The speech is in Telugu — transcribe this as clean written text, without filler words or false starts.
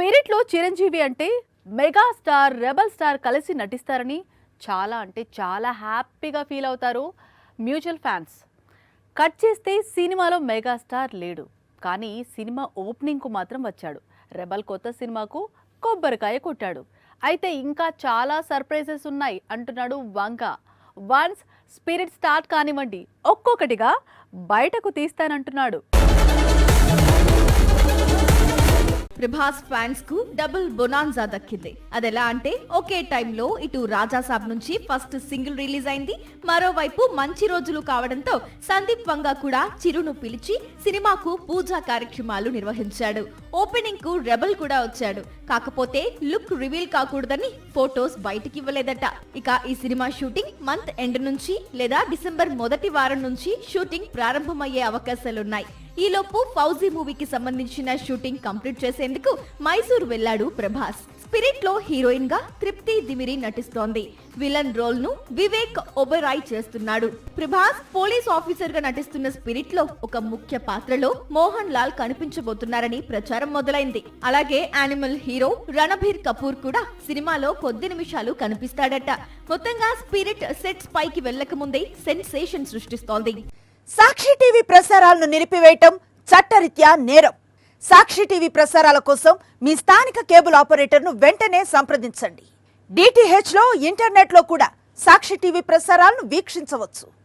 స్పిరిట్ లో చిరంజీవి అంటే మెగాస్టార్ రెబల్ స్టార్ కలిసి నటిస్తారని చాలా హ్యాపీగా ఫీల్ అవుతారు మ్యూచువల్ ఫ్యాన్స్. కట్ చేస్తే సినిమాలో మెగాస్టార్ లేడు, కానీ సినిమా ఓపెనింగ్ కు మాత్రం వచ్చాడు. రెబల్ కొత్త సినిమాకు కొబ్బరికాయ కొట్టాడు. అయితే ఇంకా చాలా సర్ప్రైజెస్ ఉన్నాయి అంటున్నాడు వంగ. వన్స్ స్పిరిట్ స్టార్ట్ కానివ్వండి, ఒక్కొక్కటిగా బయటకు తీస్తానంటున్నాడు. ప్రభాస్ ఫ్యాన్స్ కు డబుల్ బొనాన్జా దక్కింది. అదెలా అంటే ఒకే టైంలో ఇటు రాజాసాబ్ నుంచి ఫస్ట్ సింగిల్ రిలీజ్ అయింది, మరోవైపు మంచి రోజులు కావడంతో సందీప్ వంగ కూడా చిరును పిలిచి సినిమాకు పూజా కార్యక్రమాలు నిర్వహించాడు. ఓపెనింగ్ కు రెబల్ కూడా వచ్చాడు. కాకపోతే లుక్ రివీల్ కాకూడదని ఫోటోస్ బయటికి ఇవ్వలేదట. ఇక ఈ సినిమా షూటింగ్ మంత్ ఎండ్ నుంచి లేదా డిసెంబర్ మొదటి వారం నుంచి షూటింగ్ ప్రారంభమయ్యే అవకాశాలున్నాయి. ఈలోపు ఫౌజీ మూవీకి సంబంధించిన షూటింగ్ కంప్లీట్ చేసేందుకు మైసూర్ వెళ్లాడు ప్రభాస్. స్పిరిట్ లో హీరోయిన్ గా తృప్తి దిమిరి నటిస్తోంది. విలన్ రోల్ ను వివేక్ ఒబెరాయ్ చేస్తున్నాడు. ప్రభాస్ పోలీస్ ఆఫీసర్ గా నటిస్తున్న స్పిరిట్ లో ఒక ముఖ్య పాత్రలో మోహన్ లాల్ కనిపించబోతున్నారని ప్రచారం మొదలైంది. అలాగే యానిమల్ హీరో రణబీర్ కపూర్ కూడా సినిమాలో కొద్ది నిమిషాలు కనిపిస్తాడట. మొత్తంగా స్పిరిట్ సెట్స్ పైకి వెళ్లక ముందే సెన్సేషన్ సృష్టిస్తోంది. సాక్షి టీవీ ప్రసారాలను నిలిపివేయటం చట్టరీత్యా నేరం. సాక్షి టీవీ ప్రసారాల కోసం మీ స్థానిక కేబుల్ ఆపరేటర్ను వెంటనే సంప్రదించండి. డిటిహెచ్ లో, ఇంటర్నెట్ లో కూడా సాక్షి టీవీ ప్రసారాలను వీక్షించవచ్చు.